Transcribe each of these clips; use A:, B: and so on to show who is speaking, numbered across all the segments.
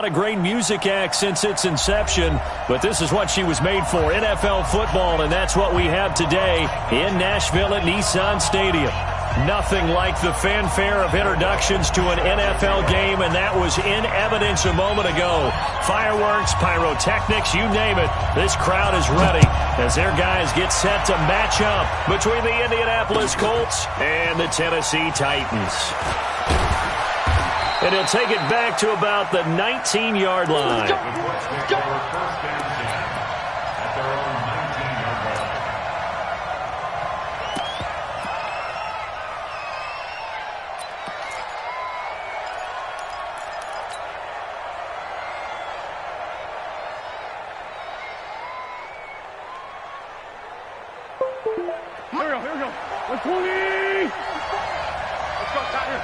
A: A great music act since its inception, but this is what she was made for, NFL football, and that's what we have today in Nashville at Nissan Stadium. Nothing like the fanfare of introductions to an NFL game, and that was in evidence a moment ago. Fireworks, pyrotechnics, you name it. This crowd is ready as their guys get set to match up between the Indianapolis Colts and the Tennessee Titans. And he'll take it back to about the 19-yard line.
B: Here we go. 120! Let's go, Tyler.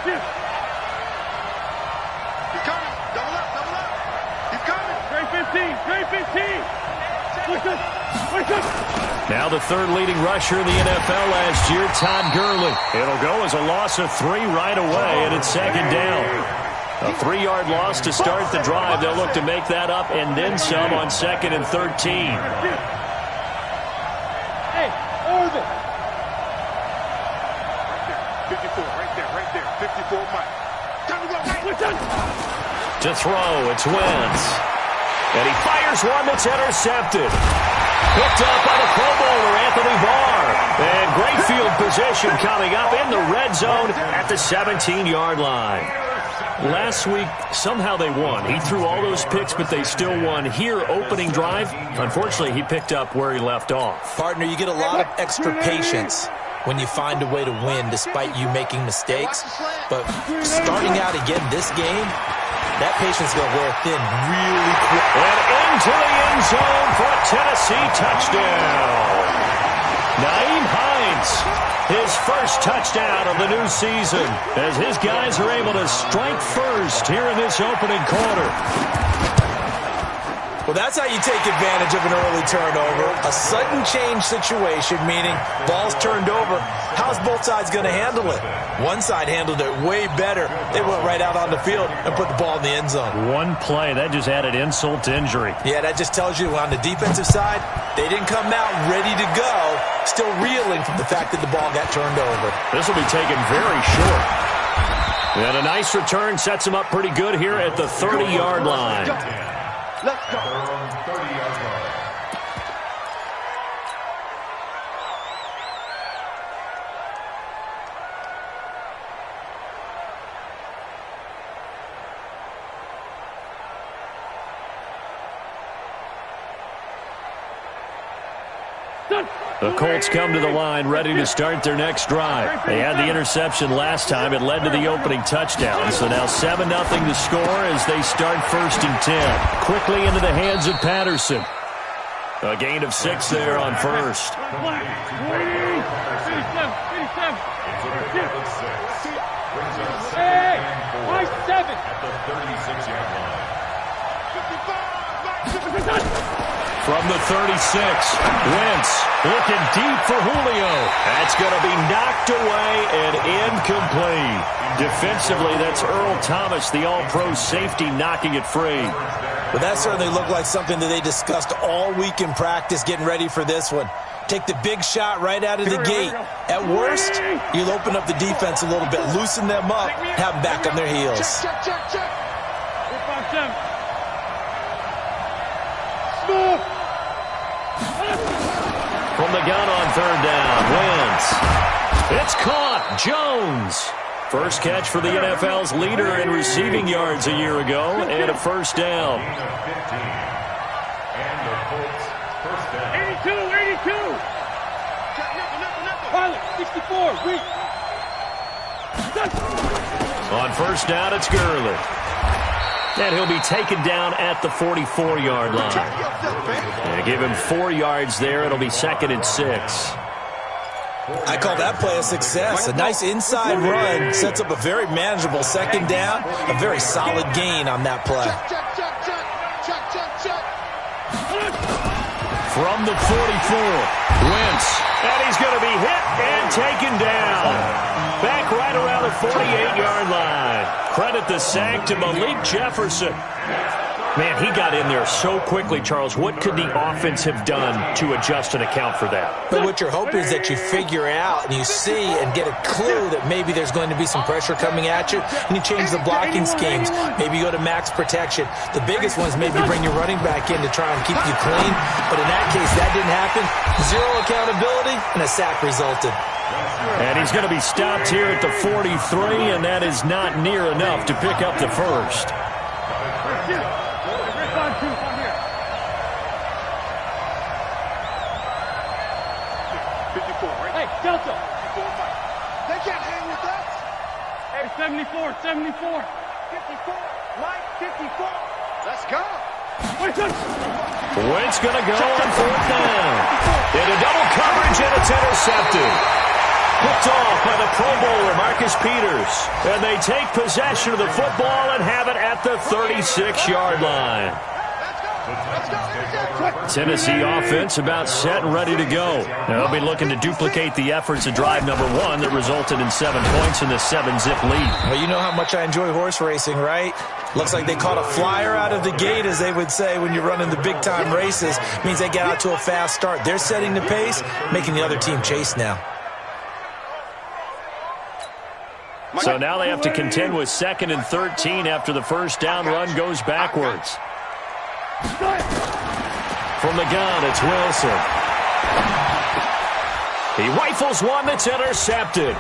B: He's coming. Double up. He's coming. Straight 15. Wake up.
A: Now the third leading rusher in the NFL last year, Todd Gurley. It'll go as a loss of 3 right away, and it's second down. A 3-yard loss to start the drive. They'll look to make that up and then some on 2nd and 13.
B: Hey, Orville. 54, right there. 54, Mike. Time to go.
A: To throw, it's Wentz. And he fires one that's intercepted. Picked up by the Pro Bowler, Anthony Barr. And great field position coming up in the red zone at the 17-yard line. Last week, somehow they won. He threw all those picks, but they still won. Here, opening drive, unfortunately, he picked up where he left off.
C: Partner, you get a lot of extra patience when you find a way to win despite you making mistakes. But starting out again this game, that patience is going to wear thin really quick.
A: And into the end zone for a Tennessee touchdown. Nyheim Hines, his first touchdown of the new season, as his guys are able to strike first here in this opening quarter.
C: Well, that's how you take advantage of an early turnover. A sudden change situation, meaning ball's turned over. How's both sides going to handle it? One side handled it way better. They went right out on the field and put the ball in the end zone.
A: One play, that just added insult to injury.
C: Yeah, that just tells you on the defensive side, they didn't come out ready to go, still reeling from the fact that the ball got turned over.
A: This will be taken very short. And a nice return sets him up pretty good here at the 30-yard line.
B: Let's go. 30-yard line.
A: The Colts come to the line ready to start their next drive. They had the interception last time. It led to the opening touchdown. So now 7-0 to score as they start 1st and 10. Quickly into the hands of Patterson. A gain of 6 there on first.
B: Hey, 7.
D: At the 36-yard line.
A: From the 36, Wentz looking deep for Julio. That's going to be knocked away and incomplete. Defensively, that's Earl Thomas, the all-pro safety, knocking it free.
C: But that certainly looked like something that they discussed all week in practice getting ready for this one. Take the big shot right out of the gate. At worst, you'll open up the defense a little bit, loosen them up, have them back on their heels.
B: Check.
A: From the gun on 3rd down, Wentz. It's caught. Jones. First catch for the NFL's leader in receiving yards a year ago, and a first down.
D: And the Colts first down.
B: 82. Pilot, 64.
A: On first down, it's Gurley. And he'll be taken down at the 44-yard line. And give him 4 yards there. It'll be 2nd and 6.
C: I call that play a success. A nice inside run sets up a very manageable 2nd down. A very solid gain on that play.
A: From the 44, Wentz. And he's going to be hit and taken down. Back right around the 48-yard line. Credit the sack to Malik Jefferson. Man, he got in there so quickly, Charles. What could the offense have done to adjust and account for that?
C: But what you're hoping is that you figure out and you see and get a clue that maybe there's going to be some pressure coming at you, and you change the blocking schemes. Maybe you go to max protection. The biggest one is maybe bring your running back in to try and keep you clean. But in that case, that didn't happen. Zero accountability, and a sack resulted.
A: And he's going to be stopped here at the 43, and that is not near enough to pick up the first.
B: Hey, Delta! They can't hang with us! Hey, 74, 74! 54! Mike, 54! Let's go!
A: Wentz going to go on fourth down. Into double coverage, and it's intercepted. Picked off by the Pro Bowler, Marcus Peters. And they take possession of the football and have it at the 36-yard line. Tennessee offense about set and ready to go. They'll be looking to duplicate the efforts of drive number 1 that resulted in 7 points in the 7-zip lead.
C: Well, you know how much I enjoy horse racing, right? Looks like they caught a flyer out of the gate, as they would say when you're running the big-time races. Means they get out to a fast start. They're setting the pace, making the other team chase now.
A: So now they have to contend with 2nd and 13 after the first down run goes backwards. From the gun, it's Wilson. He rifles one that's intercepted.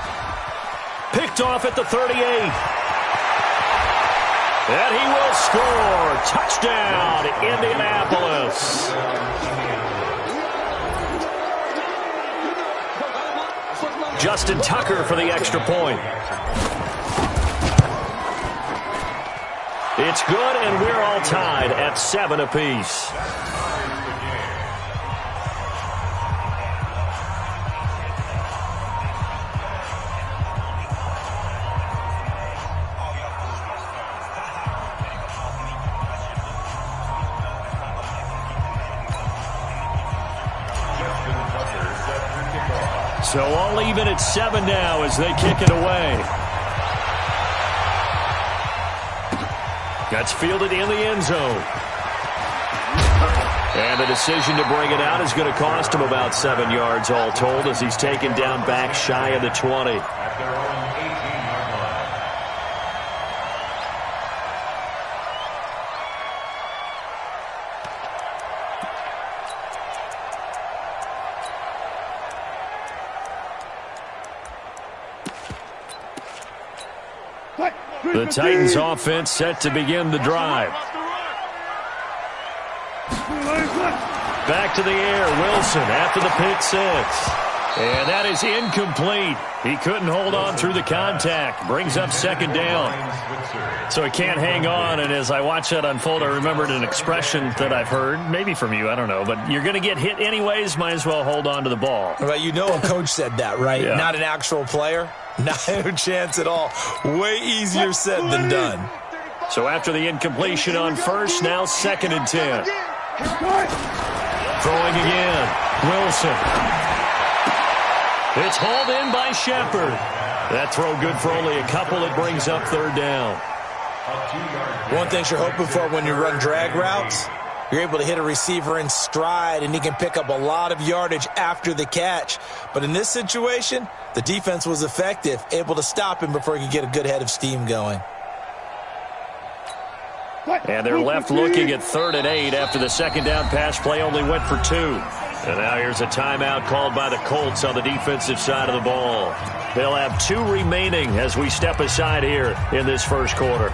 A: Picked off at the 38. And he will score. Touchdown, Indianapolis. Justin Tucker for the extra point. It's good, and we're all tied at 7 apiece. So all even at 7 now as they kick it away. That's fielded in the end zone. And the decision to bring it out is going to cost him about 7 yards all told as he's taken down back shy of the 20. The Titans offense set to begin the drive. Back to the air, Wilson after the pick 6. And that is incomplete. He couldn't hold on through the contact. Brings up 2nd down. So he can't hang on, and as I watch that unfold, I remembered an expression that I've heard, maybe from you, I don't know, but you're going to get hit anyways, might as well hold on to the ball.
C: Well, you know a coach said that, right?
A: Yeah.
C: Not an actual player. Not a chance at all. Way easier said than done.
A: So after the incompletion on first, now 2nd and 10. Throwing again. Wilson. It's hauled in by Shepard. That throw good for only a couple. It brings up 3rd down.
C: One thing you're hoping for when you run drag routes, you're able to hit a receiver in stride, and he can pick up a lot of yardage after the catch. But in this situation, the defense was effective, able to stop him before he could get a good head of steam going.
A: And they're left looking at 3rd and 8 after the 2nd down pass play only went for 2. And now here's a timeout called by the Colts on the defensive side of the ball. They'll have 2 remaining as we step aside here in this first quarter.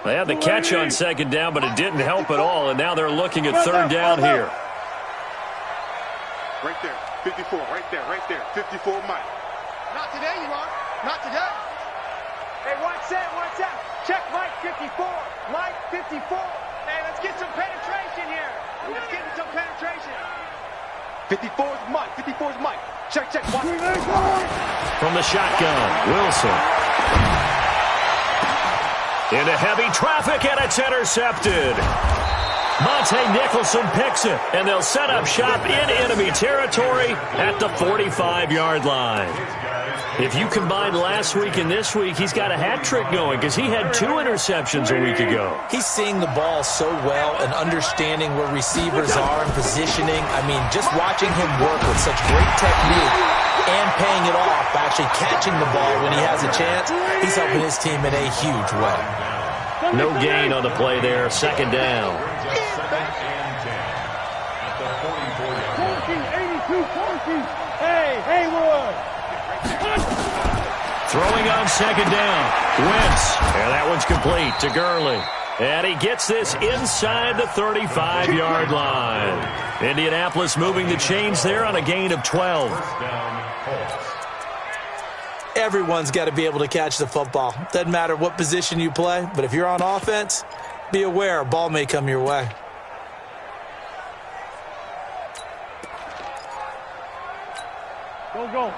A: They had the catch on 2nd down, but it didn't help at all, and now they're looking at 3rd down here.
B: Right there, 54, right there, 54, Mike. Not today, you are. Not today. Hey, watch that. Check Mike, 54. Mike, 54. Hey, let's get some penetration here. Let's get some penetration. 54 is Mike, 54 is Mike. Check, watch.
A: From the shotgun, Wilson. Into heavy traffic, and it's intercepted. Monte Nicholson picks it, and they'll set up shop in enemy territory at the 45-yard line. If you combine last week and this week, he's got a hat trick going because he had 2 interceptions a week ago.
C: He's seeing the ball so well and understanding where receivers are and positioning. I mean, just watching him work with such great technique and paying it off by actually catching the ball when he has a chance, he's helping his team in a huge way.
A: No gain on the play there, second down.
B: 82-14. Hey, Haywood.
A: Throwing on second down. Wentz. And that one's complete to Gurley. And he gets this inside the 35-yard line. Indianapolis moving the chains there on a gain of 12.
C: Everyone's got to be able to catch the football. Doesn't matter what position you play, but if you're on offense, be aware a ball may come your way.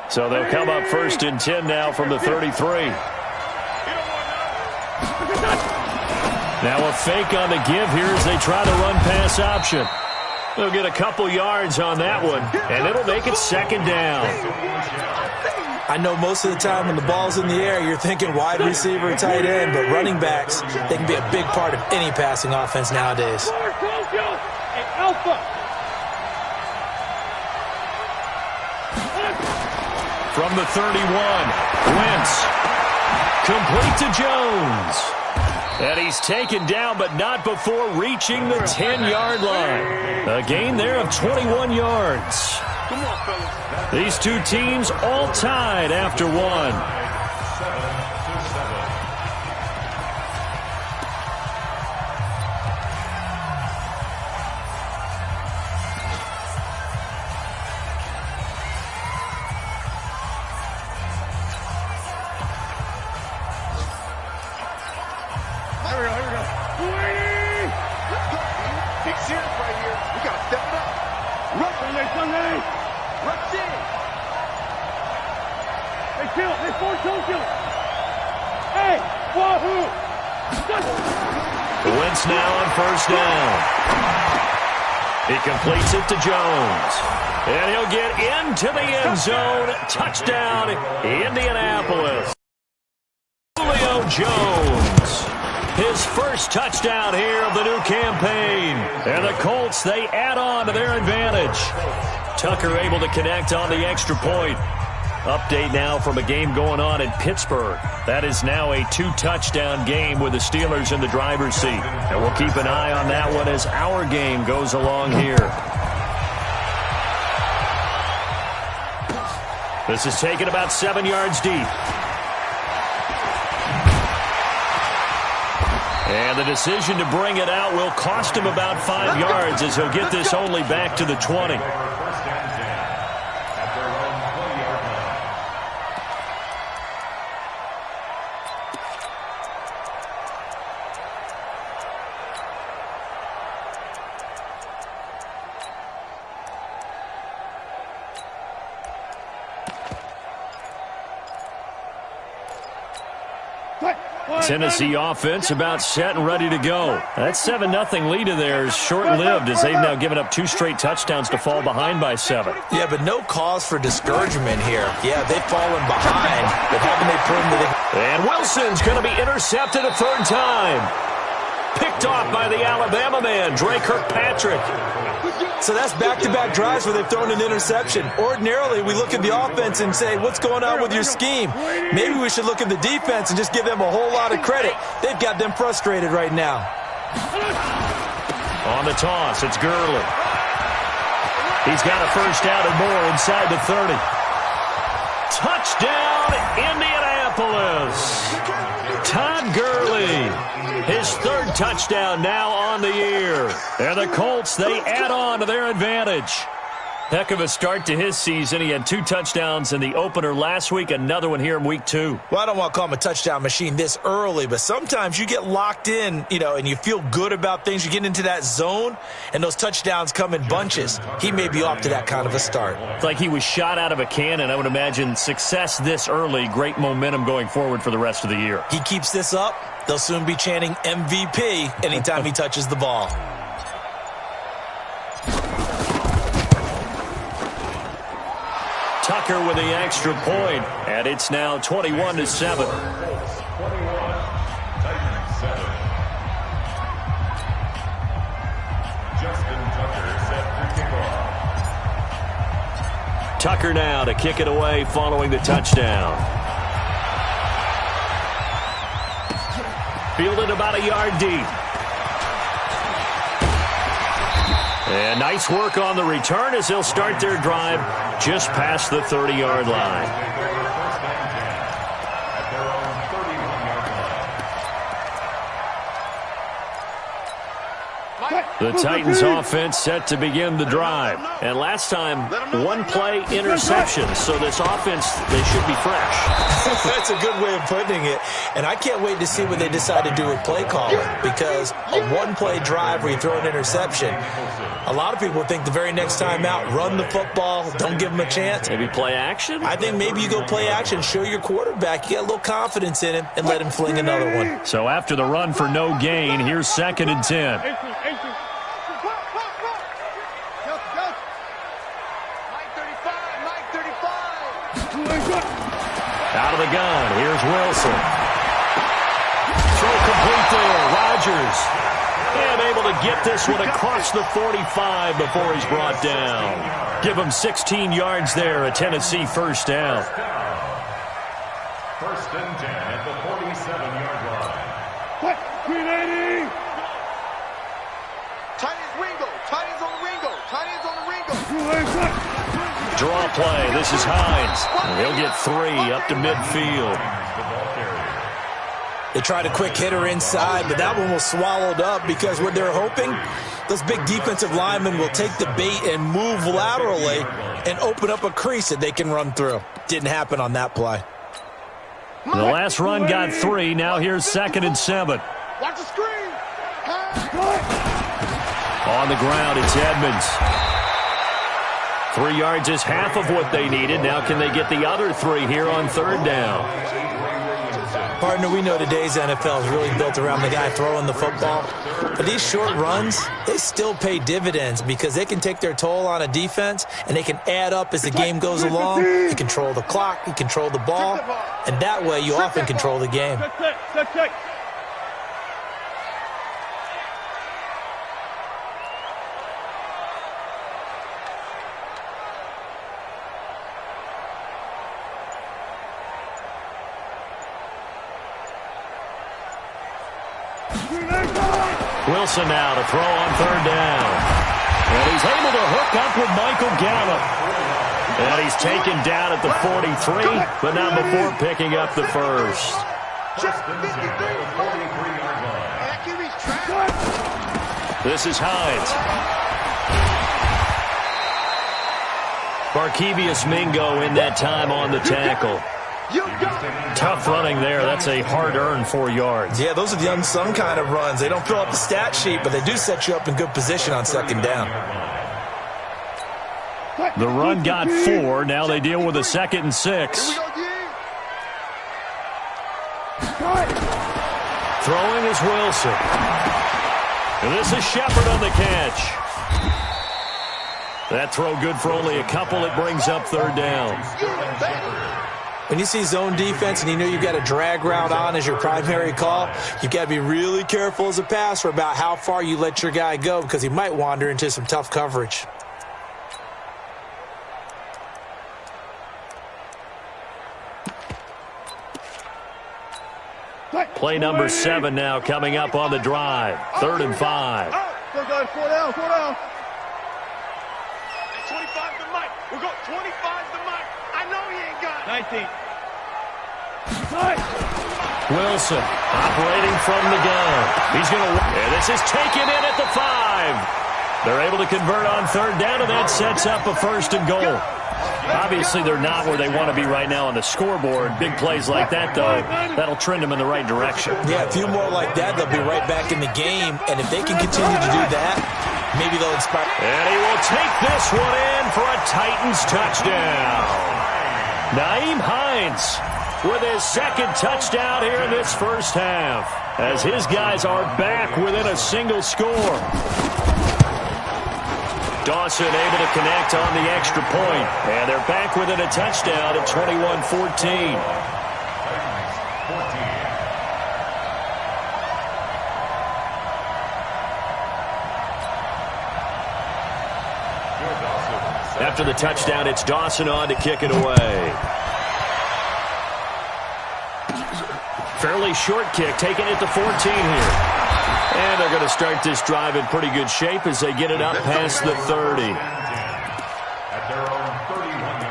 A: So they'll come up 1st and 10 now from the 33. Now a fake on the give here as they try to run pass option. They'll get a couple yards on that one, and it'll make it second down.
C: I know most of the time when the ball's in the air, you're thinking wide receiver, tight end, but running backs, they can be a big part of any passing offense nowadays.
A: From the 31, Wentz. Complete to Jones. And he's taken down, but not before reaching the 10-yard line. A gain there of 21 yards.
B: Come on, fellas.
A: These two teams all tied after one.
B: Wentz
A: now on first down. He completes it to Jones. And he'll get into the end zone. Touchdown, Indianapolis. Julio Jones. His first touchdown here of the new campaign. And the Colts, they add on to their advantage. Tucker able to connect on the extra point. Update now from a game going on in Pittsburgh. That is now a 2-touchdown game with the Steelers in the driver's seat. And we'll keep an eye on that one as our game goes along here. This is taken about 7 yards deep. And the decision to bring it out will cost him about 5 yards as he'll get this only back to the 20. Tennessee offense about set and ready to go. That 7-0 lead of theirs short-lived as they've now given up 2 straight touchdowns to fall behind by 7.
C: Yeah, but no cause for discouragement here. Yeah, they've fallen behind, but haven't they proven that they...
A: And Wilson's going to be intercepted a 3rd time. Picked off by the Alabama man, Dre Kirkpatrick.
C: So that's back-to-back drives where they've thrown an interception. Ordinarily, we look at the offense and say, what's going on with your scheme? Maybe we should look at the defense and just give them a whole lot of credit. They've got them frustrated right now.
A: On the toss, it's Gurley. He's got a first down and more inside the 30. Touchdown, Indianapolis. Todd Gurley. His 3rd touchdown now on the year. And the Colts, they add on to their advantage. Heck of a start to his season. He had 2 touchdowns in the opener last week, another one here in week 2.
C: Well, I don't want to call him a touchdown machine this early, but sometimes you get locked in, and you feel good about things. You get into that zone, and those touchdowns come in bunches. He may be off to that kind of a start.
A: It's like he was shot out of a cannon. I would imagine success this early, great momentum going forward for the rest of the year.
C: He keeps this up, they'll soon be chanting MVP anytime he touches the ball.
A: Tucker with the extra point, and it's now 21-7. Tucker now to kick it away following the touchdown. Fielded about a yard deep. And nice work on the return as they'll start their drive just past the 30-yard line. The Titans offense set to begin the drive. And last time, one-play interception. So this offense, they should be fresh.
C: That's a good way of putting it. And I can't wait to see what they decide to do with play calling. Because a one-play drive where you throw an interception, a lot of people think the very next time out, run the football, don't give them a chance.
A: Maybe play action?
C: I think maybe you go play action, show your quarterback, you get a little confidence in him, and let him fling another one.
A: So after the run for no gain, here's 2nd and 10. Out of the gun, here's Wilson. Throw complete there, Rodgers. And able to get this one across the 45 before he's brought down. Give him 16 yards there, a Tennessee first down.
D: 1st and 10 at the 47-yard line.
B: What? 380! Tight ends Ringo. Tight ends on the Ringo. Tight ends on the Ringo.
A: Draw play. This is Hines. And he'll get 3 up to midfield.
C: They tried a quick hitter inside, but that one was swallowed up because what they're hoping, those big defensive linemen will take the bait and move laterally and open up a crease that they can run through. Didn't happen on that play.
A: The last run got 3. Now here's 2nd and 7.
B: Watch the screen.
A: On the ground, it's Edmonds. 3 yards is half of what they needed. Now can they get the other 3 here on 3rd down?
C: Partner, we know today's NFL is really built around the guy throwing the football. But these short runs, they still pay dividends because they can take their toll on a defense and they can add up as the game goes along. You control the clock, you control the ball, and that way you often control the game.
A: Wilson now to throw on 3rd down. And he's able to hook up with Michael Gallup. And he's taken down at the 43, but not before picking up the first. This is Hines. Barkevious Mingo in that time on the tackle. Tough running there. That's a hard-earned 4 yards.
C: Yeah, those are the unsung kind of runs. They don't fill up the stat sheet, but they do set you up in good position on 2nd down.
A: The run got 4. Now they deal with a 2nd and 6. Throwing is Wilson. And this is Shepard on the catch. That throw good for only a couple. It brings up 3rd down.
C: When you see zone defense and you know you've got a drag route on as your primary call, you've got to be really careful as a passer about how far you let your guy go because he might wander into some tough coverage.
A: Play number 7 now coming up on the drive. 3rd and 5.
B: 4 down. 25 to Mike. We'll go 25 to Mike. I know he ain't got it. 19.
A: Wilson operating from the gun. He's going to... And this is taken in at the 5. They're able to convert on 3rd down, and that sets up a 1st and goal. Obviously, they're not where they want to be right now on the scoreboard. Big plays like that, though, that'll trend them in the right direction.
C: Yeah, a few more like that, they'll be right back in the game. And if they can continue to do that, maybe they'll inspire.
A: And he will take this one in for a Titans touchdown. Nyheim Hines with his 2nd touchdown here in this first half, as his guys are back within a single score. Dawson able to connect on the extra point. And they're back within a touchdown at 21-14. After the touchdown, it's Dawson on to kick it away. Fairly short kick, taking it to 14 here. And they're going to start this drive in pretty good shape as they get it up past the 30.
D: At their own 31-yard line.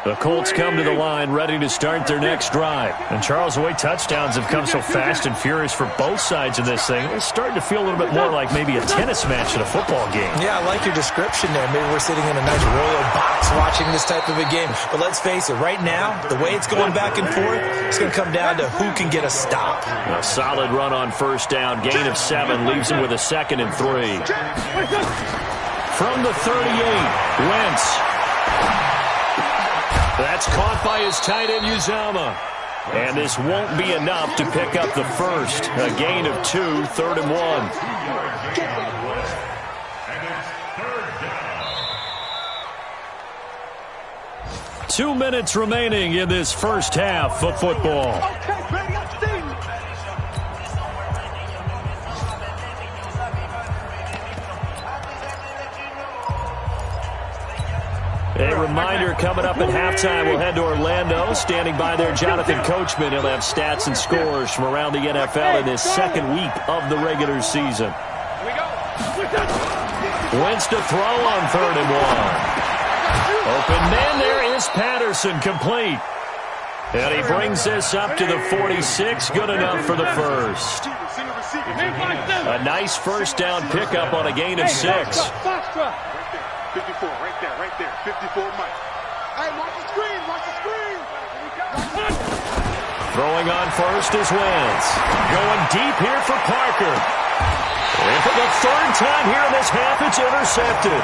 A: The Colts come to the line ready to start their next drive. And Charles, the way touchdowns have come so fast and furious for both sides of this thing, it's starting to feel a little bit more like maybe a tennis match at a football game.
C: Yeah, I like your description there. Maybe we're sitting in a nice royal box watching this type of a game. But let's face it, right now, the way it's going back and forth, it's going to come down to who can get a stop.
A: A solid run on first down. Gain of 7 leaves him with a 2nd and 3. From the 38, Wentz. That's caught by his tight end, Uzama. And this won't be enough to pick up the first. A gain of 2, 3rd and 1. 2 minutes remaining in this first half of football. A reminder, coming up at halftime, we'll head to Orlando. Standing by there, Jonathan Coachman. He'll have stats and scores from around the NFL in this second week of the regular season. Wentz to throw on 3rd and 1. Open man there is Patterson, complete. And he brings this up to the 46, good enough for the first. A nice first down pickup on a gain of 6.
B: 54, right there, 54 Mike. Hey, watch the screen, watch the screen.
A: Throwing on first is Wentz. Going deep here for Parker. And for the 3rd time here in this half, it's intercepted.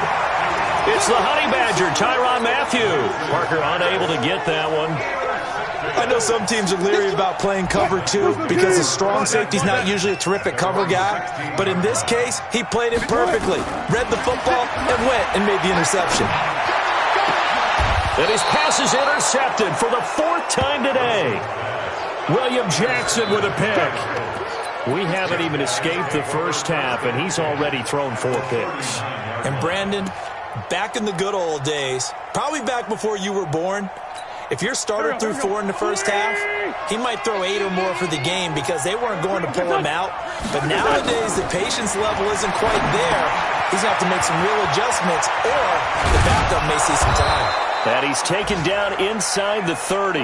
A: It's the Honey Badger, Tyrann Mathieu. Parker unable to get that one.
C: I know some teams are leery about playing cover 2 because a strong safety's not usually a terrific cover guy. But in this case, he played it perfectly. Read the football and went and made the interception.
A: And his pass is intercepted for the 4th time today. William Jackson with a pick. We haven't even escaped the first half, and he's already thrown 4 picks.
C: And Brandon, back in the good old days, probably back before you were born, if your starter threw 4 in the first half, he might throw 8 or more for the game because they weren't going to pull him out. But nowadays, the patience level isn't quite there. He's going to have to make some real adjustments, or the backup may see some time.
A: And he's taken down inside the 30.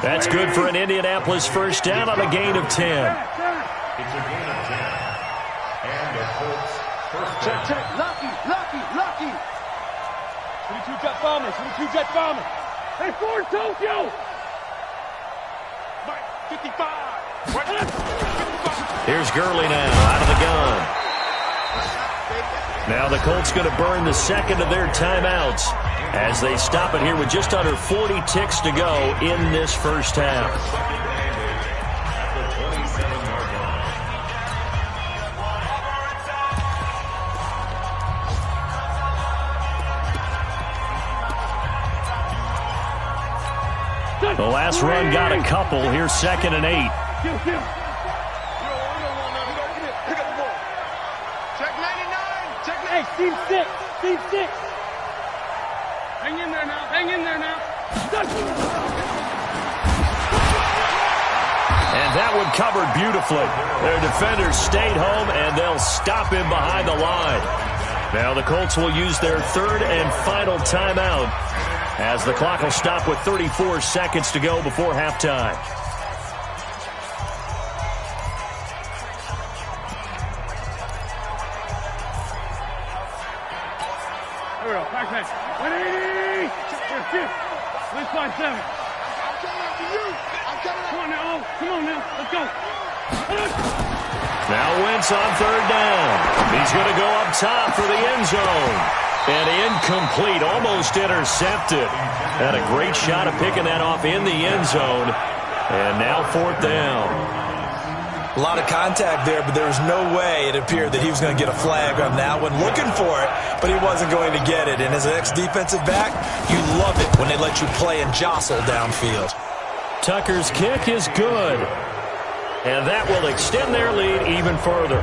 A: That's good for an Indianapolis first down on a gain of 10.
D: It's a gain of 10. And the Colts first down.
B: Check. Lucky. 22 jet bomber. Hey, Ford, Tokyo! Mike, 55.
A: Here's Gurley now, out of the gun. Now the Colts going to burn the 2nd of their timeouts as they stop it here with just under 40 ticks to go in this first half. The last run got a couple. Here's 2nd and 8.
B: Pick up the ball. Check 99. Check 9. Hey, Steve 6. Hang in there now.
A: And that one covered beautifully. Their defenders stayed home, and they'll stop him behind the line. Now the Colts will use their 3rd and final timeout, as the clock will stop with 34 seconds to go before halftime.
B: Here we go. Back. 180. Here. 157. I'm coming after you. Come on now. Let's go.
A: Now Wentz on third down. He's going to go up top for the end zone. And incomplete, almost intercepted. Had a great shot of picking that off in the end zone. And now fourth down.
C: A lot of contact there, but there was no way it appeared that he was going to get a flag on that one. Looking for it, but he wasn't going to get it. And as an ex-defensive back, you love it when they let you play and jostle downfield.
A: Tucker's kick is good. And that will extend their lead even further.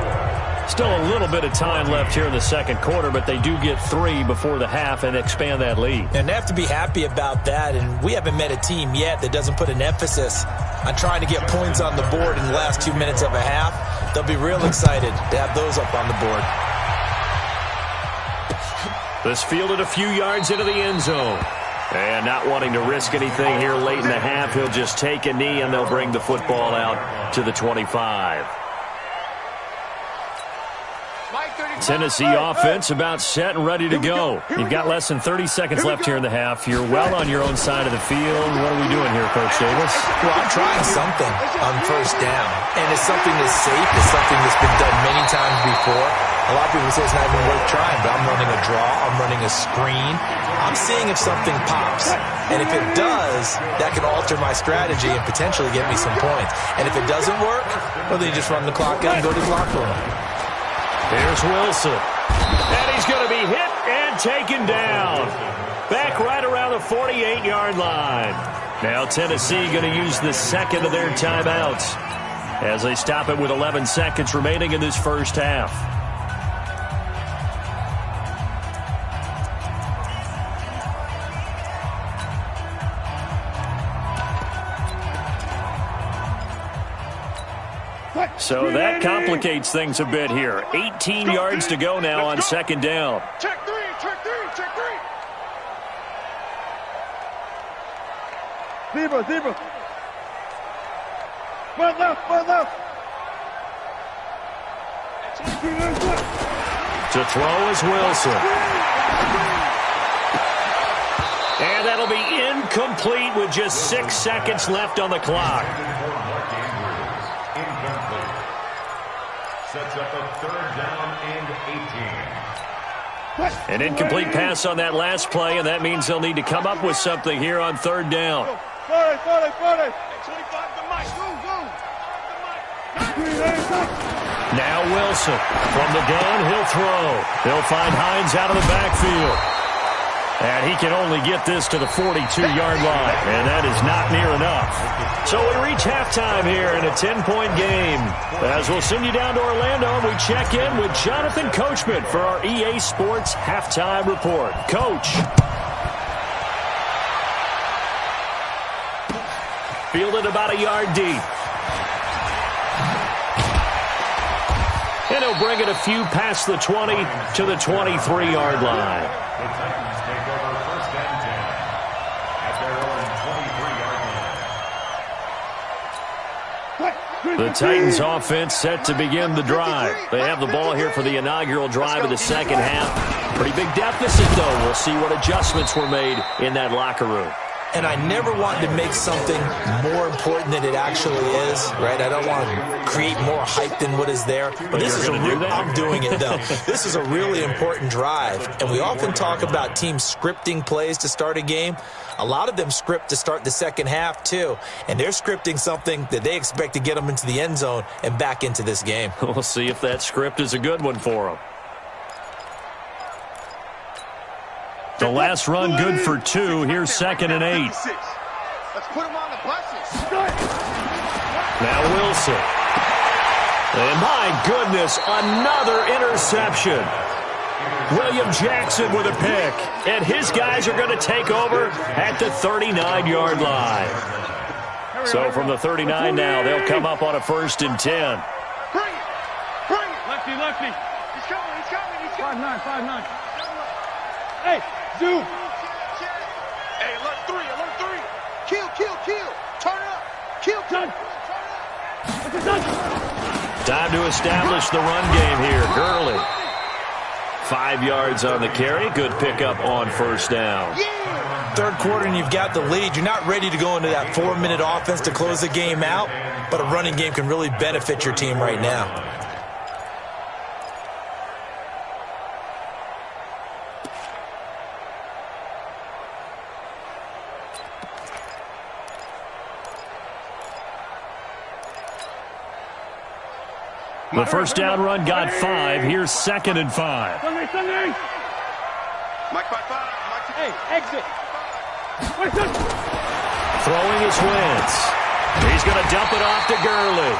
A: Still a little bit of time left here in the second quarter, but they do get 3 before the half and expand that lead.
C: And they have to be happy about that, and we haven't met a team yet that doesn't put an emphasis on trying to get points on the board in the last 2 minutes of a half. They'll be real excited to have those up on the board.
A: This fielded a few yards into the end zone. And not wanting to risk anything here late in the half, he'll just take a knee, and they'll bring the football out to the 25. Tennessee offense about set and ready to go. You've got less than 30 seconds left here in the half. You're well on your own side of the field. What are we doing here, Coach Davis?
C: Well, I'm trying something on first down, and it's something that's safe. It's something that's been done many times before. A lot of people say it's not even worth trying, but I'm running a draw. I'm running a screen. I'm seeing if something pops, and if it does, that can alter my strategy and potentially get me some points. And if it doesn't work, well, then you just run the clock out and go to the locker room.
A: Here's Wilson. And he's going to be hit and taken down. Back right around the 48-yard line. Now Tennessee going to use the second of their timeouts as they stop it with 11 seconds remaining in this first half. So that complicates things a bit here. 18 yards to go now on second down.
B: Check three, check three, check three. Zebra. One left.
A: To throw is Wilson. And that'll be incomplete with just 6 seconds left on the clock.
D: Sets up a third down and 18.
A: An incomplete pass on that last play, and that means they'll need to come up with something here on third down.
B: 40. 25 to Mike.
A: Now Wilson from the gun, he'll throw. They'll find Hines out of the backfield. And he can only get this to the 42-yard line, and that is not near enough. So we reach halftime here in a 10-point game. As we'll send you down to Orlando, and we check in with Jonathan Coachman for our EA Sports Halftime Report. Coach. Fielded about a yard deep. And he'll bring it a few past the 20 to the 23-yard line.
D: The Titans take over first and 10 at their own 23-yard line.
A: The Titans offense set to begin the drive. They have the ball here for the inaugural drive of the second half. Pretty big deficit, though. We'll see what adjustments were made in that locker room.
C: And I never wanted to make something more important than it actually is, right? I don't want to create more hype than what is there. But this is I'm doing it, though. This is a really important drive. And we often talk about teams scripting plays to start a game. A lot of them script to start the second half, too. And they're scripting something that they expect to get them into the end zone and back into this game.
A: We'll see if that script is a good one for them. The last run good for 2. Here's 2nd and 8.
B: Let's put him on the buses.
A: Now Wilson. And my goodness, another interception. William Jackson with a pick. And his guys are going to take over at the 39-yard line. So from the 39 now, they'll come up on a 1st and 10.
B: Bring it. Lefty. He's coming. 5'9". Hey, Zoom. Hey, alert three. Kill. Turn up. Kill.
A: Time to establish the run game here. Gurley. 5 yards on the carry. Good pickup on first down.
C: Third quarter and you've got the lead. You're not ready to go into that 4-minute offense to close the game out, but a running game can really benefit your team right now.
A: The first down run got 5. Here's 2nd and 5.
B: Mike 5-5. Hey, exit.
A: Throwing his Wentz. He's going to dump it off to Gurley.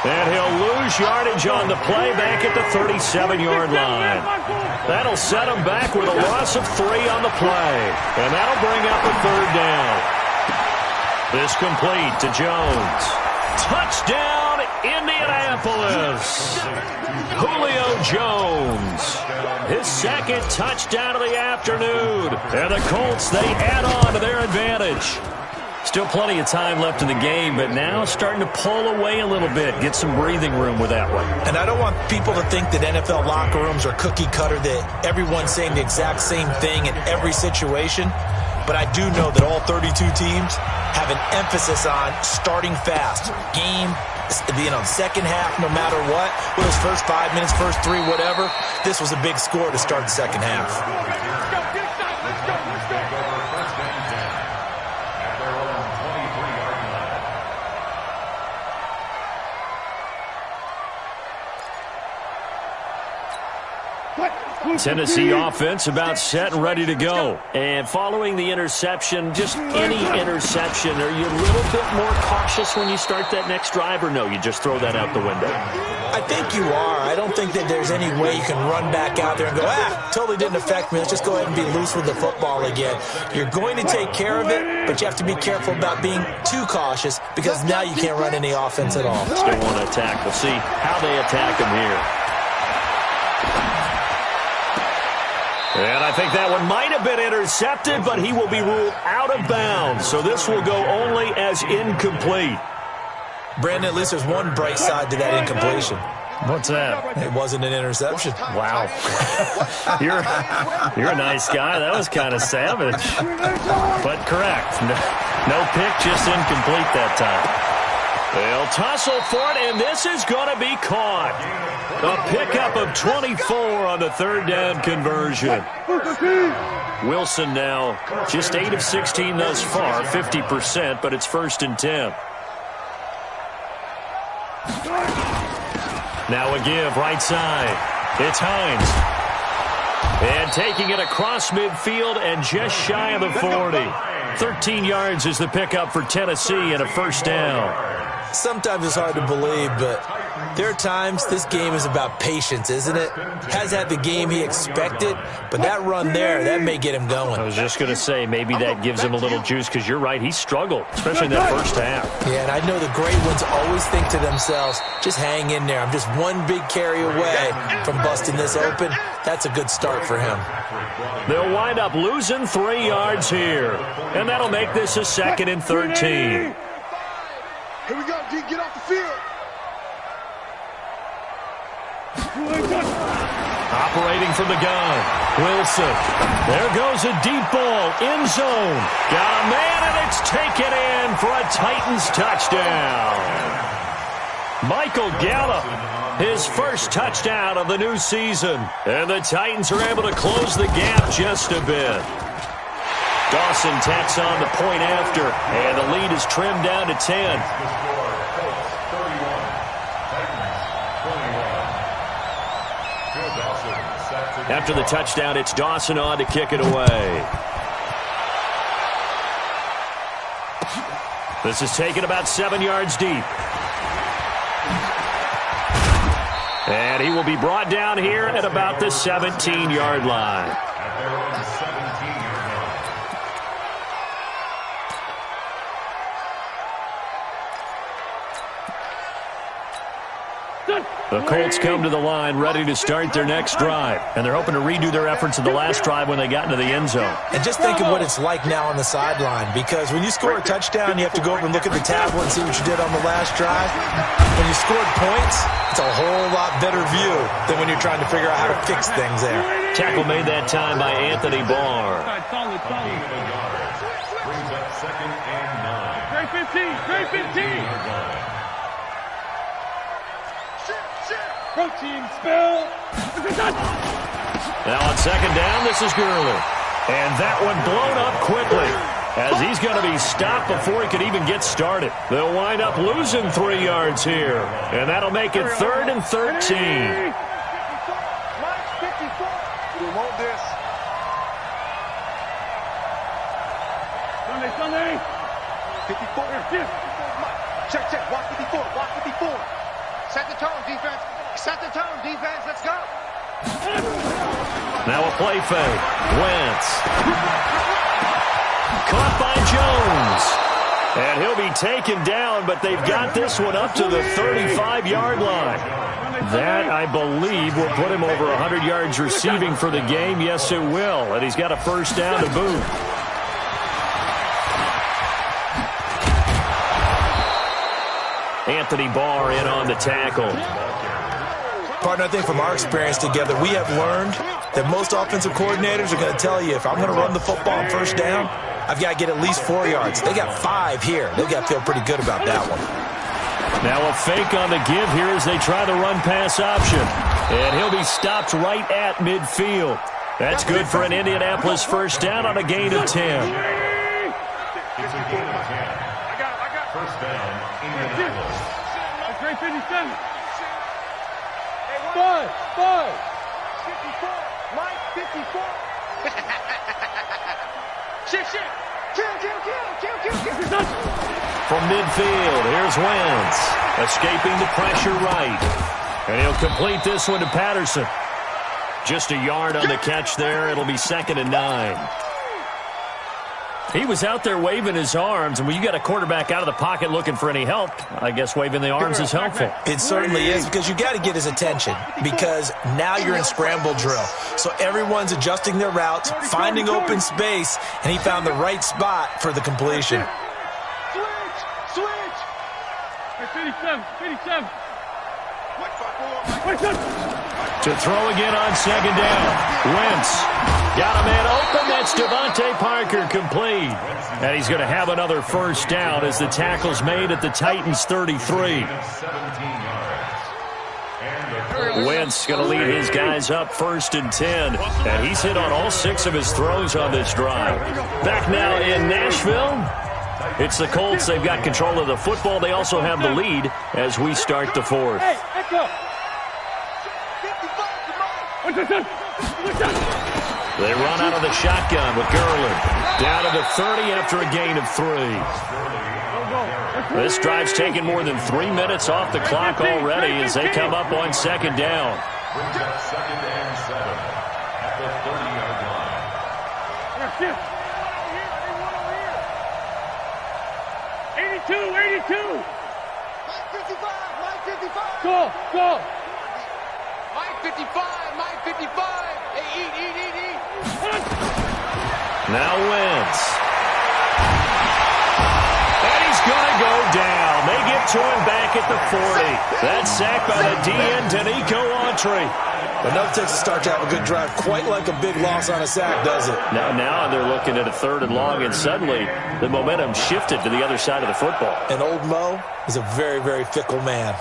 A: And he'll lose yardage on the play back at the 37-yard line. That'll set him back with a loss of 3 on the play. And that'll bring up a 3rd down. This complete to Jones. Touchdown, Indianapolis. Julio Jones. His 2nd touchdown of the afternoon. And the Colts, they add on to their advantage. Still plenty of time left in the game, but now starting to pull away a little bit. Get some breathing room with that one.
C: And I don't want people to think that NFL locker rooms are cookie cutter, that everyone's saying the exact same thing in every situation. But I do know that all 32 teams have an emphasis on starting fast. Game, second half, no matter what. Whether it's first 5 minutes, first 3, whatever. This was a big score to start the second half.
A: Tennessee offense about set and ready to go. And following the interception, just any interception, are you a little bit more cautious when you start that next drive, or no, you just throw that out the window?
C: I think you are. I don't think that there's any way you can run back out there and go, totally didn't affect me. Let's just go ahead and be loose with the football again. You're going to take care of it, but you have to be careful about being too cautious because now you can't run any offense at all.
A: Still want to attack. We'll see how they attack him here. And I think that one might have been intercepted, but he will be ruled out of bounds. So this will go only as incomplete.
C: Brandon, at least there's one bright side to that incompletion.
A: What's that?
C: It wasn't an interception.
A: Wow. You're a nice guy. That was kind of savage. But correct. No pick, just incomplete that time. They'll tussle for it, and this is going to be caught. A pickup of 24 on the 3rd down conversion. Wilson now just 8 of 16 thus far, 50%, but it's 1st and 10. Now a give right side. It's Hines. And taking it across midfield and just shy of the 40. 13 yards is the pickup for Tennessee and a 1st down.
C: Sometimes it's hard to believe, but there are times this game is about patience, isn't it? Has had the game he expected, but that run there, that may get him going.
A: I was just going to say, maybe that gives him a little juice, because you're right, he struggled, especially in that first half.
C: Yeah, and I know the great ones always think to themselves, just hang in there. I'm just one big carry away from busting this open. That's a good start for him.
A: They'll wind up losing 3 yards here, and that'll make this a 2nd and 13.
B: Here we go, D. Get off the field.
A: Operating from the gun, Wilson. There goes a deep ball, end zone. Got a man, and it's taken in for a Titans touchdown. Michael Gallup, his first touchdown of the new season. And the Titans are able to close the gap just a bit. Dawson tacks on the point after, and the lead is trimmed down to 10. After the touchdown, it's Dawson on to kick it away. This is taken about 7 yards deep. And he will be brought down here at about the 17-yard line. The Colts come to the line ready to start their next drive. And they're hoping to redo their efforts of the last drive when they got into the end zone.
C: And just think of what it's like now on the sideline. Because when you score a touchdown, you have to go over and look at the tablet and see what you did on the last drive. When you scored points, it's a whole lot better view than when you're trying to figure out how to fix things there.
A: Tackle made that time by Anthony Barr.
D: Brings up 2nd and 9.
B: Great 15, great 15. Protein spill.
A: Now on 2nd down, this is Gurley. And that one blown up quickly. as he's going to be stopped before he could even get started. They'll wind up losing 3 yards here, and that'll make it 3rd and 13.
B: We want this. Sunday. 54. Check. Walk 54. Walk 54. Set the tone, defense. Set the tone, defense. Let's go.
A: Now a play fake. Wentz. Caught by Jones. And he'll be taken down, but they've got this one up to the 35-yard line. That, I believe, will put him over 100 yards receiving for the game. Yes, it will. And he's got a first down to boot. Anthony Barr in on the tackle.
C: Partner, I think from our experience together, we have learned that most offensive coordinators are going to tell you, if I'm going to run the football on first down, I've got to get at least 4 yards. They got 5 here. They've got to feel pretty good about that one.
A: Now a fake on the give here as they try the run-pass option. And he'll be stopped right at midfield. That's good for an Indianapolis first down on a gain of 10.
D: It's a gain of 10. First down, Indianapolis.
B: That's great 57. 5. 54. Mike, 54. Shit. Kill.
A: From midfield, here's Wentz. Escaping the pressure right. And he'll complete this one to Patterson. Just a yard on the catch there. It'll be 2nd and 9. He was out there waving his arms, and when you got a quarterback out of the pocket looking for any help, I guess waving the arms is helpful.
C: It certainly is, because you got to get his attention, because now you're in scramble drill. So everyone's adjusting their routes, finding open space, and he found the right spot for the completion.
B: Switch. 57.
A: To throw again on 2nd down. Wentz got a man open. That's Devontae Parker, complete. And he's going to have another first down as the tackle's made at the Titans' 33. Wentz going to lead his guys up 1st and 10. And he's hit on all 6 of his throws on this drive. Back now in Nashville. It's the Colts. They've got control of the football. They also have the lead as we start the 4th. They run out of the shotgun with Garland. Down to the 30 after a gain of 3. This drive's taken more than 3 minutes off the clock already as they come up on 2nd down.
D: Brings up 2nd and 7 at the 30-yard line.
B: 82. Mike 55. Go. Mike 55. Hey, eat.
A: Now Wentz. And he's going to go down. They get to him back at the 40. That's sacked by the DN, Danico Autry.
C: But no takes to start to have a good drive. Quite like a big loss on a sack, does it?
A: Now they're looking at a 3rd and long, and suddenly the momentum shifted to the other side of the football.
C: And old Mo is a very, very fickle man.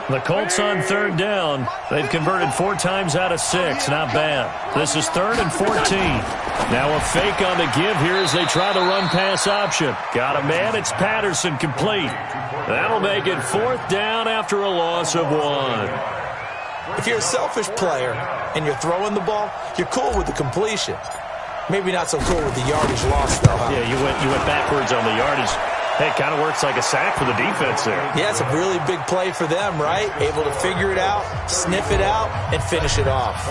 A: The Colts on 3rd down. They've converted 4 times out of 6. Not bad. This is 3rd and 14. Now a fake on the give here as they try the run-pass option. Got a man. It's Patterson, complete. That'll make it 4th down after a loss of 1.
C: If you're a selfish player and you're throwing the ball, you're cool with the completion. Maybe not so cool with the yardage loss, though, huh?
A: Yeah, you went backwards on the yardage. Hey, it kind of works like a sack for the defense there.
C: Yeah, it's a really big play for them, right? Able to figure it out, sniff it out, and finish it off.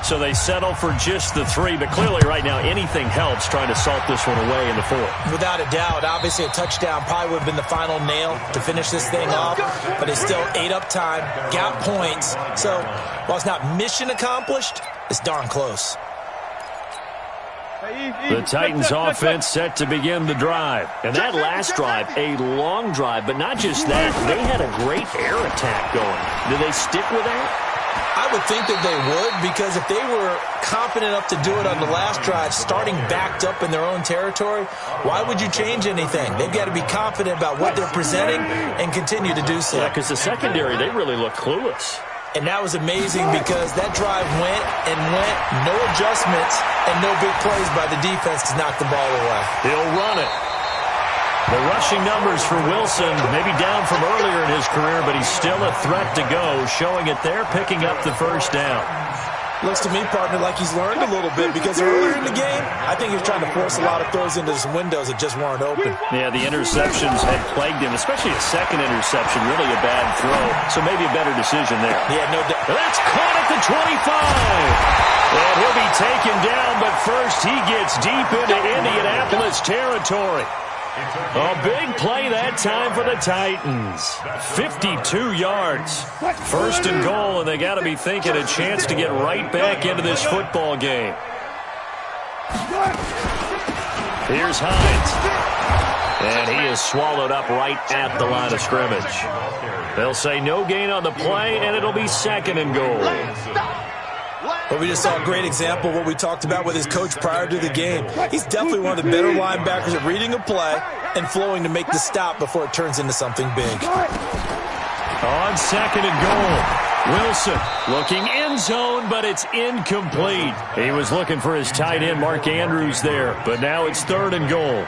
A: So they settle for just the 3, but clearly right now anything helps trying to salt this one away in the 4th.
C: Without a doubt. Obviously a touchdown probably would have been the final nail to finish this thing off, but it still ate up time, got points. So while it's not mission accomplished, it's darn close.
A: The Titans offense set to begin the drive. And that last drive, a long drive, but not just that. They had a great air attack going. Do they stick with that?
C: I would think that they would, because if they were confident enough to do it on the last drive, starting backed up in their own territory, why would you change anything? They've got to be confident about what they're presenting and continue to do so.
A: Yeah, because the secondary, they really look clueless.
C: And that was amazing because that drive went and went, no adjustments and no big plays by the defense to knock the ball away.
A: He'll run it. The rushing numbers for Wilson, maybe down from earlier in his career, but he's still a threat to go, showing it there, picking up the first down.
C: Looks to me, partner, like he's learned a little bit because earlier in the game, I think he was trying to force a lot of throws into some windows that just weren't open.
A: Yeah, the interceptions had plagued him, especially a second interception, really a bad throw. So maybe a better decision there.
C: Yeah, no doubt.
A: That's caught at the 25. And he'll be taken down, but first he gets deep into Indianapolis territory. A big play that time for the Titans. 52 yards. First and goal, and they got to be thinking a chance to get right back into this football game. Here's Hines. And he is swallowed up right at the line of scrimmage. They'll say no gain on the play, and it'll be second and goal.
C: But we just saw a great example of what we talked about with his coach prior to the game. He's definitely one of the better linebackers at reading a play and flowing to make the stop before it turns into something big.
A: On second and goal, Wilson looking end zone, but it's incomplete. He was looking for his tight end, Mark Andrews, there, but now it's third and goal.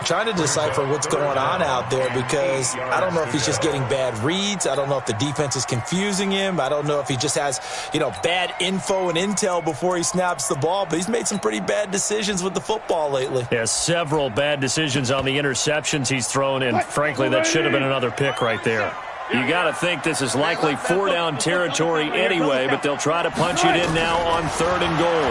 C: Trying to decipher what's going on out there because I don't know if he's just getting bad reads. I don't know if the defense is confusing him. I don't know if he just has, bad info and intel before he snaps the ball. But he's made some pretty bad decisions with the football lately.
A: Yeah, several bad decisions on the interceptions he's thrown, and frankly, that should have been another pick right there. You got to think this is likely four-down territory anyway, but they'll try to punch it in now on third and goal.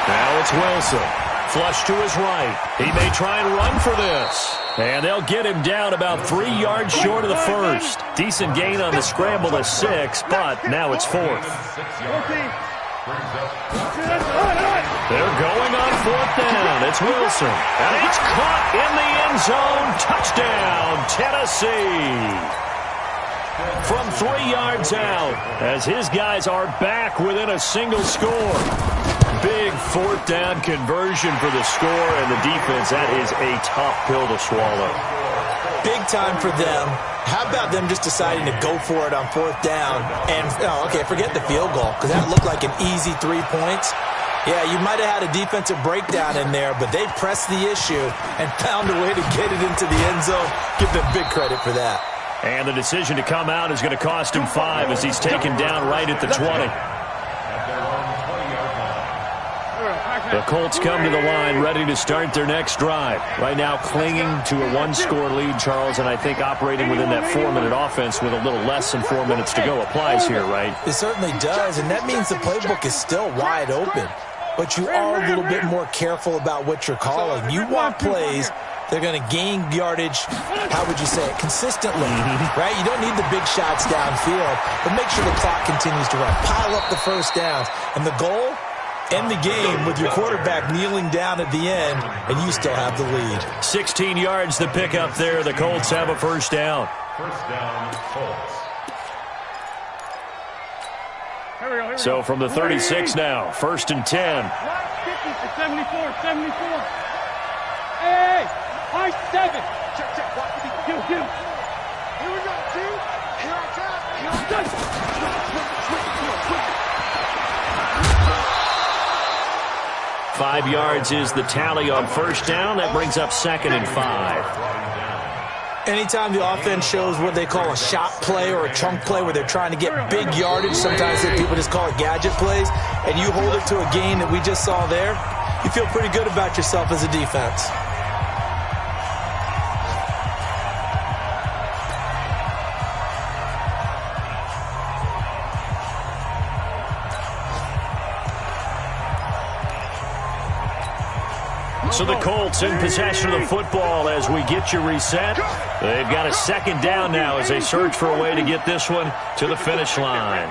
A: Now it's Wilson. Flush to his right. He may try and run for this. And they'll get him down about 3 yards short of the first. Decent gain on the scramble to 6, but now it's fourth. They're going on fourth down. It's Wilson. And it's caught in the end zone. Touchdown, Tennessee. From 3 yards out, as his guys are back within a single score. Big fourth down conversion for the score, and the defense, that is a tough pill to swallow.
C: Big time for them. How about them just deciding to go for it on fourth down? And, forget the field goal, because that looked like an easy 3 points. Yeah, you might have had a defensive breakdown in there, but they pressed the issue and found a way to get it into the end zone. Give them big credit for that.
A: And the decision to come out is going to cost him 5 as he's taken down right at the 20. The Colts come to the line ready to start their next drive. Right now clinging to a one-score lead, Charles, and I think operating within that 4-minute offense with a little less than 4 minutes to go applies here, right?
C: It certainly does, and that means the playbook is still wide open. But you are a little bit more careful about what you're calling. You want plays they're going to gain yardage, how would you say it, consistently, right? You don't need the big shots downfield, but make sure the clock continues to run. Pile up the first downs, and the goal, end the game with your quarterback kneeling down at the end, and you still have the lead.
A: 16 yards to pick up there. The Colts have a first down.
D: First down, Colts.
A: So from the 36 now, first and 10.
B: 74. Hey, high 7. Check. Watch me. Here we go, two. Here I come. Switch.
A: 5 yards is the tally on first down. That brings up second and 5.
C: Anytime the offense shows what they call a shot play or a chunk play where they're trying to get big yardage, sometimes people just call it gadget plays, and you hold it to a gain that we just saw there, you feel pretty good about yourself as a defense.
A: So the Colts in possession of the football as we get you reset. They've got a second down now as they search for a way to get this one to the finish line.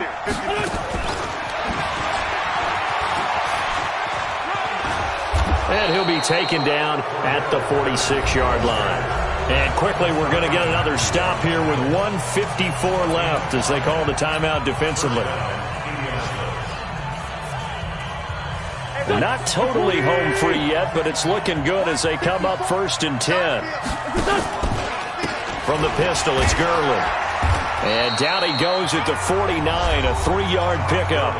A: And he'll be taken down at the 46-yard line. And quickly we're going to get another stop here with 1:54 left as they call the timeout defensively. Not totally home free yet, but it's looking good as they come up first and 10. From the pistol, it's Gurley. And down he goes at the 49, a 3-yard pickup.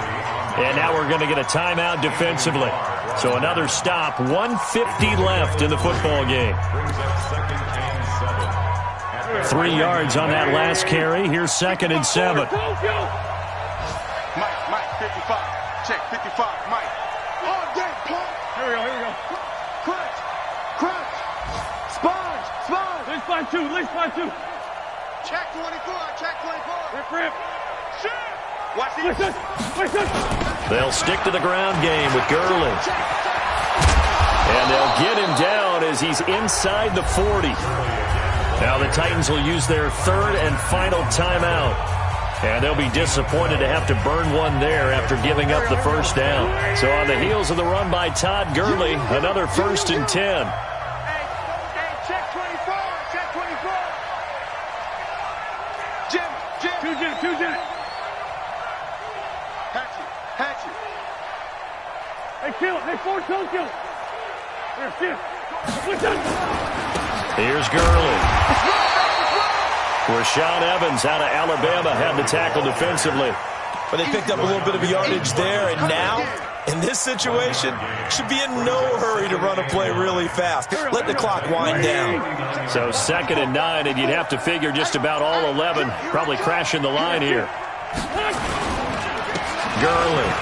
A: And now we're going to get a timeout defensively. So another stop, 1:50 left in the football game. 3 yards on that last carry. Here's 2nd and 7.
B: Mike, 55. Check, 55, Mike. Oh, damn, pump. Here we go. Crunch. Sponge. Let's find two. Check 24. Rip. Shit. Watch this.
A: They'll stick to the ground game with Gurley. And they'll get him down as he's inside the 40. Now the Titans will use their 3rd and final timeout. And they'll be disappointed to have to burn one there after giving up the first down. So on the heels of the run by Todd Gurley, another 1st and 10.
B: Hey, check 24. Jim. Two Jim. Hatch it. Hey, kill it. Hey, Ford, kill it. Here.
A: Here's Gurley. Rashaan Evans out of Alabama had the tackle defensively.
C: But they picked up a little bit of yardage there, and now, in this situation, should be in no hurry to run a play really fast. Let the clock wind down.
A: So 2nd and 9, and you'd have to figure just about all 11 probably crashing the line here. Gurley.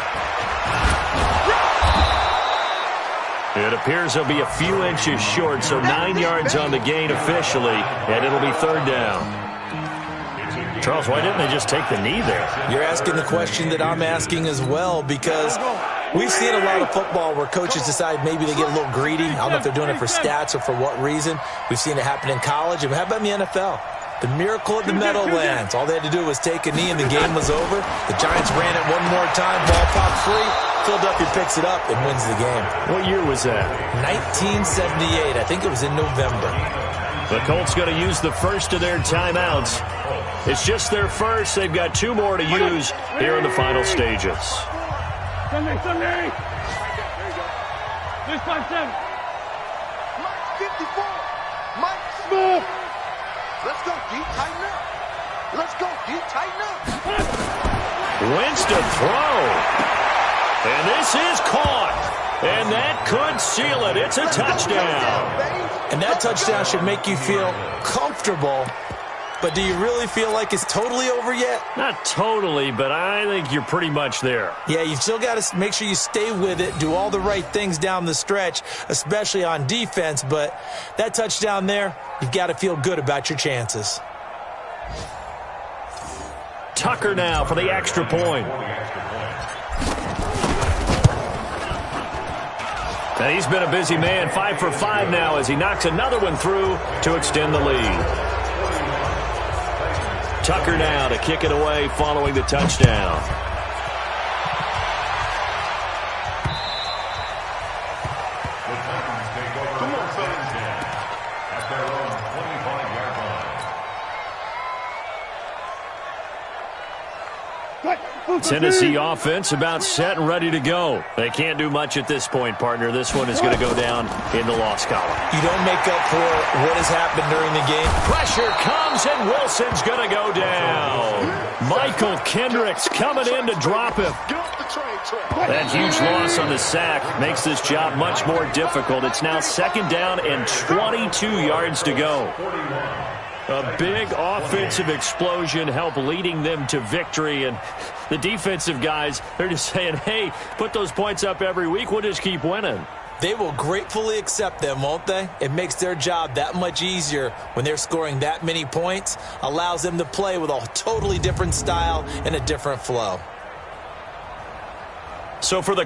A: It appears he'll be a few inches short, so 9 yards on the gain officially, and it'll be 3rd down. Charles, why didn't they just take the knee there?
C: You're asking the question that I'm asking as well, because we've seen a lot of football where coaches decide maybe they get a little greedy. I don't know if they're doing it for stats or for what reason. We've seen it happen in college, and how about in the NFL? The miracle of the Meadowlands. All they had to do was take a knee, and the game was over. The Giants ran it one more time, ball popped free. Philadelphia picks it up and wins the game.
A: What year was that?
C: 1978. I think it was in November.
A: The Colts going to use the first of their timeouts. It's just their first. They've got 2 more to use here in the final stages.
B: Sunday. This 5-7. Mike 54. Mike Smith. Let's go deep, tighten up.
A: Wentz to throw. And this is caught. And that could seal it. It's a touchdown.
C: And that touchdown should make you feel comfortable. But do you really feel like it's totally over yet?
A: Not totally, but I think you're pretty much there.
C: Yeah, you've still got to make sure you stay with it, do all the right things down the stretch, especially on defense. But that touchdown there, you've got to feel good about your chances.
A: Tucker now for the extra point. And he's been a busy man, 5 for 5 now as he knocks another one through to extend the lead. Tucker now to kick it away following the touchdown. Tennessee offense about set and ready to go. They can't do much at this point, partner. This one is going to go down in the loss column.
C: You don't make up for what has happened during the game.
A: Pressure comes, and Wilson's going to go down. Michael Kendricks coming in to drop him. That huge loss on the sack makes this job much more difficult. It's now 2nd down and 22 yards to go. A big offensive explosion helped leading them to victory, and the defensive guys, they're just saying, hey, put those points up every week, we'll just keep winning.
C: They will gratefully accept them, won't they? It makes their job that much easier when they're scoring that many points, allows them to play with a totally different style and a different flow.
A: So for the